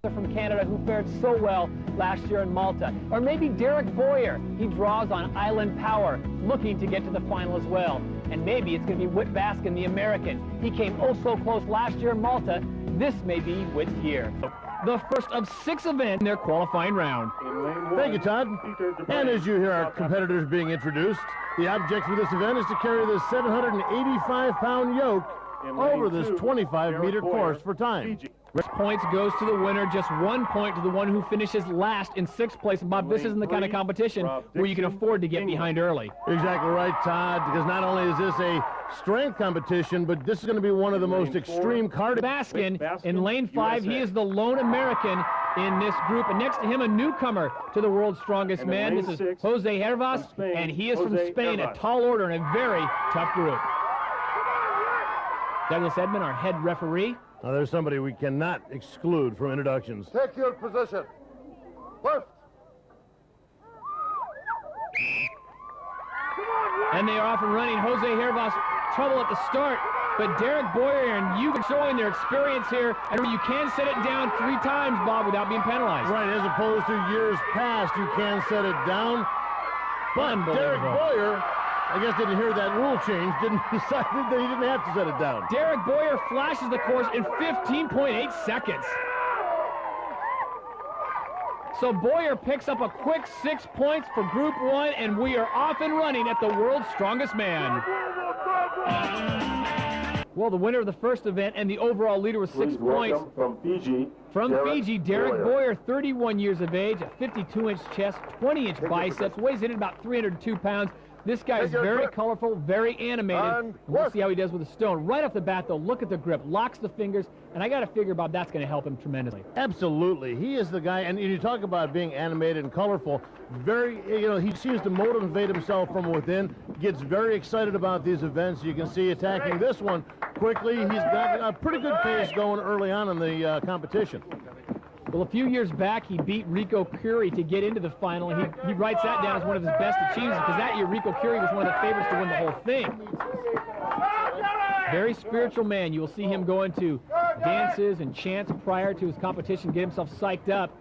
from Canada who fared so well last year in Malta. Or maybe Derek Boyer. He draws on Island Power, looking to get to the final as well. And maybe it's going to be Whit Baskin, the American. He came oh so close last year in Malta. This may be Whit here. The first of 6 events in their qualifying round. Thank you, Todd. And as you hear our competitors being introduced, the object for this event is to carry this 785-pound yoke over this 25-meter course for time. Points goes to the winner, just 1 point to the one who finishes last in 6th place. Bob, this isn't the kind of competition where you can afford to get behind early. Exactly right, Todd, because not only is this a strength competition, but this is going to be one of the most extreme cardio. Baskin in lane 5, he is the lone American in this group, and next to him a newcomer to the world's strongest man. This is Jose Hervas, and he is from Spain, a tall order in a very tough group. Douglas Edmond, our head referee. Now there's somebody we cannot exclude from introductions. Take your position. Left. And they are off and running. Jose Hervas, trouble at the start, but Derek Boyer and you showing their experience here, and you can set it down 3 times, Bob, without being penalized. Right, as opposed to years past, you can set it down. But Derek Boyer, I guess, didn't hear that rule change, didn't decide that he didn't have to set it down. Derek Boyer flashes the course in 15.8 seconds. So Boyer picks up a quick 6 points for Group 1, and we are off and running at the world's strongest man. Well, the winner of the first event and the overall leader with 6 points. From Fiji, Derek Boyer, 31 years of age, a 52-inch chest, 20-inch biceps, weighs in at about 302 pounds. This guy is very colorful, very animated. We'll see how he does with the stone. Right off the bat, though, look at the grip, locks the fingers, and I got to figure, Bob, that's going to help him tremendously. Absolutely. He is the guy, and you talk about being animated and colorful, very, he seems to motivate himself from within, gets very excited about these events. You can see attacking this one quickly. He's got a pretty good pace going early on in the competition. Well, a few years back, he beat Rico Curie to get into the final, and he writes that down as one of his best achievements, because that year Rico Curie was one of the favorites to win the whole thing. Very spiritual man. You will see him go into dances and chants prior to his competition, get himself psyched up.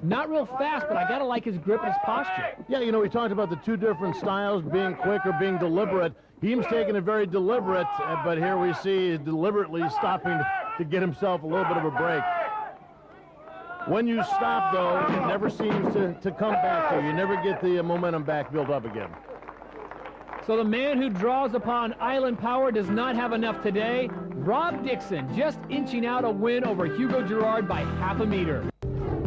Not real fast, but I got to like his grip and his posture. Yeah, we talked about the 2 different styles, being quick or being deliberate. He's taking it very deliberate, but here we see he's deliberately stopping to get himself a little bit of a break. When you stop, though, it never seems to come back to you. You never get the momentum back built up again. So the man who draws upon Island Power does not have enough today. Rob Dixon just inching out a win over Hugo Girard by half a meter.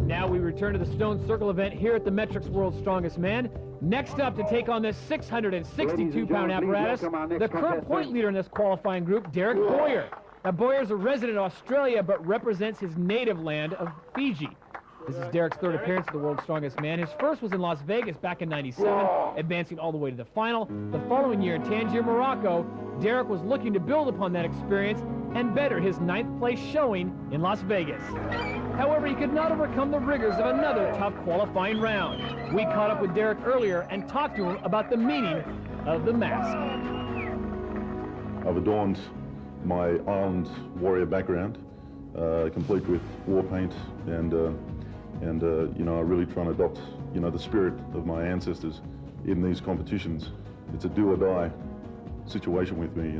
Now we return to the Stone Circle event here at the Metrics World's Strongest Man. Next up to take on this 662-pound apparatus, the current point leader in this qualifying group, Derek Boyer. Now, Boyer's a resident of Australia, but represents his native land of Fiji. This is Derek's 3rd appearance at the World's Strongest Man. His first was in Las Vegas back in '97, advancing all the way to the final. The following year in Tangier, Morocco, Derek was looking to build upon that experience and better his 9th place showing in Las Vegas. However, he could not overcome the rigors of another tough qualifying round. We caught up with Derek earlier and talked to him about the meaning of the mask. I've adorned my island warrior background, complete with war paint, and I really try and adopt, the spirit of my ancestors in these competitions. It's a do or die situation with me,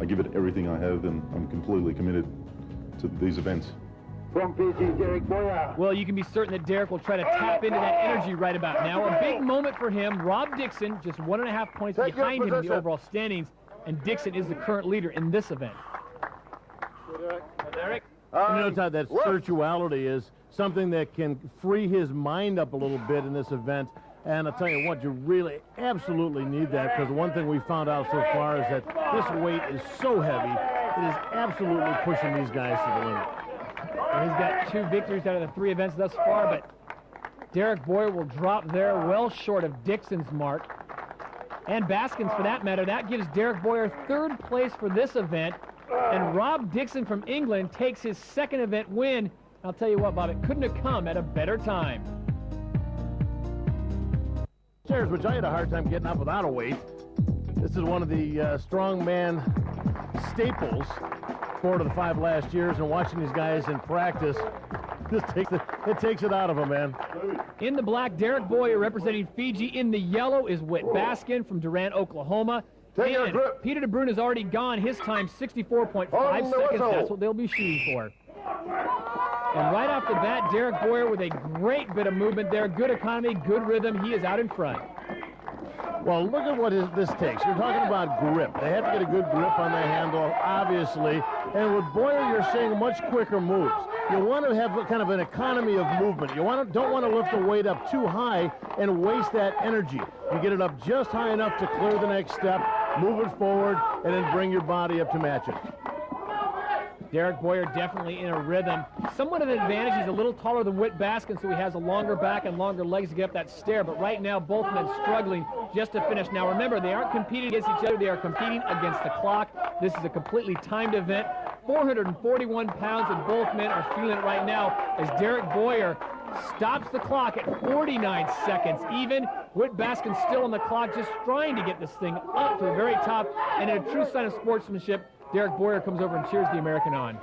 I give it everything I have, and I'm completely committed to these events. From Fiji, Derek Boyer. Well, you can be certain that Derek will try to tap into that energy right about now. A big moment for him. Rob Dixon, just 1.5 points behind him in the overall standings, and Dixon is the current leader in this event. Derek? Todd, that spirituality is something that can free his mind up a little bit in this event. And I'll tell you what, you really absolutely need that, because one thing we found out so far is that this weight is so heavy, it is absolutely pushing these guys to the limit. And he's got 2 victories out of the 3 events thus far, but Derek Boyer will drop there well short of Dixon's mark. And Baskin's, for that matter. That gives Derek Boyer 3rd place for this event. And Rob Dixon from England takes his 2nd event win. I'll tell you what, Bob, it couldn't have come at a better time. Chairs, which I had a hard time getting up without a weight. This is one of the strongman staples 4 to the 5 last years, and watching these guys in practice, It takes it out of him, man. In the black, Derek Boyer representing Fiji. In the yellow is Whit Baskin from Durant, Oklahoma. And Peter de Bruin has already gone. His time, 64.5 seconds. That's what they'll be shooting for. And right off the bat, Derek Boyer with a great bit of movement there. Good economy, good rhythm. He is out in front. Well, look at what this takes. You're talking about grip. They have to get a good grip on the handle, obviously. And with Boyer, you're seeing much quicker moves. You want to have kind of an economy of movement. You don't want to lift the weight up too high and waste that energy. You get it up just high enough to clear the next step, move it forward, and then bring your body up to match it. Derek Boyer definitely in a rhythm. Somewhat of an advantage. He's a little taller than Whit Baskin, so he has a longer back and longer legs to get up that stair. But right now, both men struggling just to finish. Now, remember, they aren't competing against each other. They are competing against the clock. This is a completely timed event. 441 pounds, and both men are feeling it right now as Derek Boyer stops the clock at 49 seconds even. Whit Baskin still on the clock, just trying to get this thing up to the very top. And in a true sign of sportsmanship, Derek Boyer comes over and cheers the American on.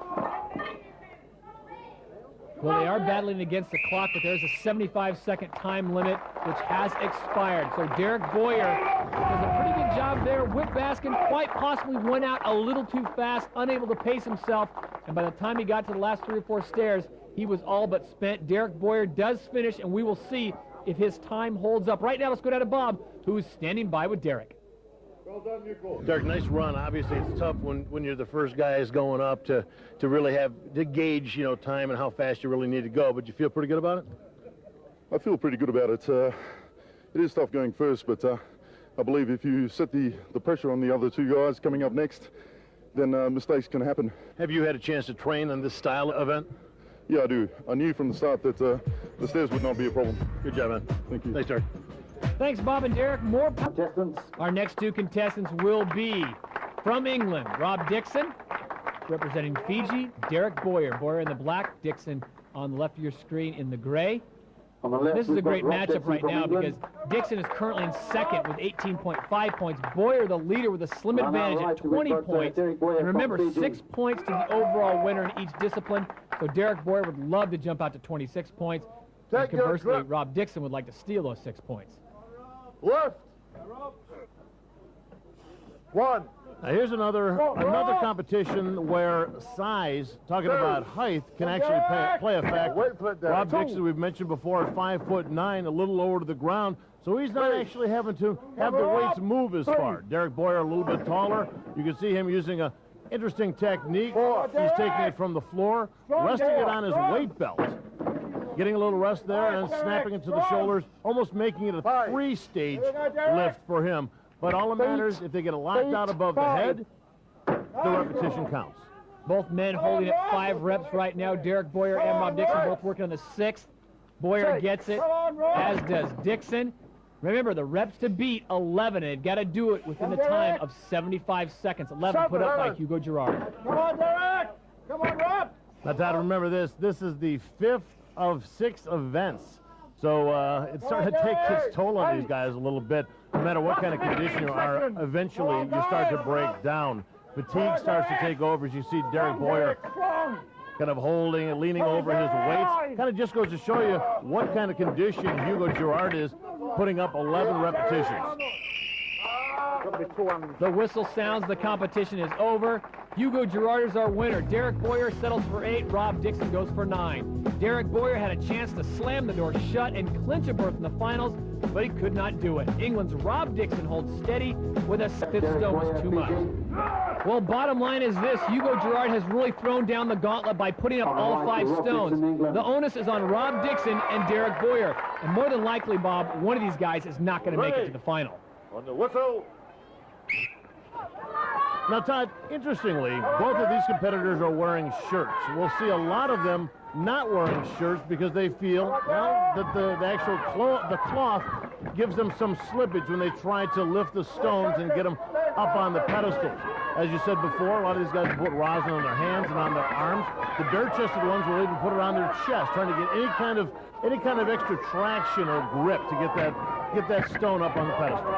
Well, they are battling against the clock, but there's a 75-second time limit, which has expired. So Derek Boyer does a pretty good job there. Whit Baskin quite possibly went out a little too fast, unable to pace himself. And by the time he got to the last 3 or 4 stairs, he was all but spent. Derek Boyer does finish, and we will see if his time holds up. Right now, let's go down to Bob, who is standing by with Derek. Well done, Nico. Derek, nice run. Obviously, it's tough when you're the first guys going up to really have to gauge, time and how fast you really need to go. But you feel pretty good about it? I feel pretty good about it. It is tough going first, but I believe if you set the pressure on the other 2 guys coming up next, then mistakes can happen. Have you had a chance to train on this style of event? Yeah, I do. I knew from the start that the stairs would not be a problem. Good job, man. Thank you. Thanks, Derek. Thanks, Bob and Derek. More Contestants. Our next 2 contestants will be from England, Rob Dixon, representing Fiji, Derek Boyer. Boyer in the black, Dixon on the left of your screen in the gray. On the left, This is a we've got great Rob matchup Dixon right from now England. because Dixon is currently in second with 18.5 points. Boyer, the leader, with a slim On our advantage right, at 20 we've got, points. Derek Boyer And remember, from Fiji. 6 points to the overall winner in each discipline. So Derek Boyer would love to jump out to 26 points. And Take your conversely, grip. Rob Dixon would like to steal those 6 points. Left. 1. Now here's another competition where size, talking about height, can actually play a factor. Wait for it, Derek. Rob Dixon, we've mentioned before, at 5'9", a little lower to the ground, so he's not actually having to have the weights move as far. Derek Boyer a little bit taller. You can see him using a interesting technique. He's taking it from the floor, resting it on his weight belt, getting a little rest there, and snapping it to the shoulders, almost making it a 3-stage lift for him. But all that matters, if they get it locked out above the head, the repetition counts. Both men holding at 5 reps right now. Derek Boyer and Rob Dixon both working on the 6th. Boyer gets it, as does Dixon. Remember, the reps to beat, 11, and they've got to do it within the time of 75 seconds. 11 put up by Hugo Girard. Come on, Derek. Come on, Rob. Now, Todd, remember this. This is the 5th of 6 events. So it's starting to take its toll on these guys a little bit. No matter what kind of condition you are, eventually you start to break down. Fatigue starts to take over as you see Derek Boyer kind of holding and leaning over his weights. Kind of just goes to show you what kind of condition Hugo Girard is, putting up 11 repetitions. The whistle sounds, the competition is over. Hugo Girard is our winner. Derek Boyer settles for 8, Rob Dixon goes for 9. Derek Boyer had a chance to slam the door shut and clinch a berth in the finals, but he could not do it. England's Rob Dixon holds steady with a 5th stone was too much. Well, bottom line is this. Hugo Girard has really thrown down the gauntlet by putting up all 5 stones. The onus is on Rob Dixon and Derek Boyer. And more than likely, Bob, one of these guys is not going to make it to the final. On the whistle. Now, Todd, interestingly, both of these competitors are wearing shirts. We'll see a lot of them not wearing shirts because they feel, well, that the actual cloth gives them some slippage when they try to lift the stones and get them up on the pedestals. As you said before, a lot of these guys will put rosin on their hands and on their arms. The bare-chested ones will even put it on their chest, trying to get any kind of extra traction or grip to get that stone up on the pedestal.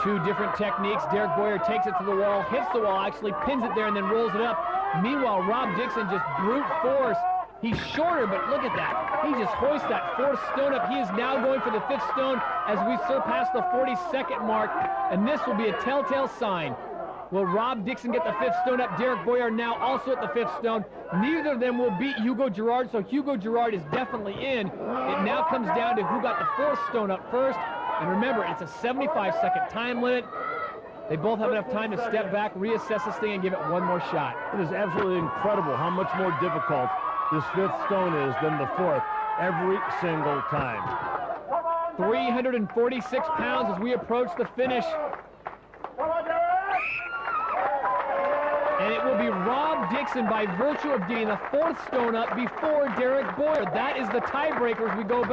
2 different techniques. Derek Boyer takes it to the wall, hits the wall, actually pins it there, and then rolls it up. Meanwhile, Rob Dixon just brute force He's shorter, but look at that. He just hoists that fourth stone up. He is now going for the fifth stone as we surpass the 40-second mark, and this will be a telltale sign. Will Rob Dixon get the fifth stone up? Derek Boyer now also at the fifth stone. Neither of them will beat Hugo Girard, so Hugo Girard is definitely in. It now comes down to who got the fourth stone up first. And remember, it's a 75-second time limit. They both have enough time to step back, reassess this thing, and give it one more shot. It is absolutely incredible how much more difficult this fifth stone is than the fourth every single time. 346 pounds as we approach the finish. And it will be Rob Dixon by virtue of getting the fourth stone up before Derek Boyer. That is the tiebreaker as we go back.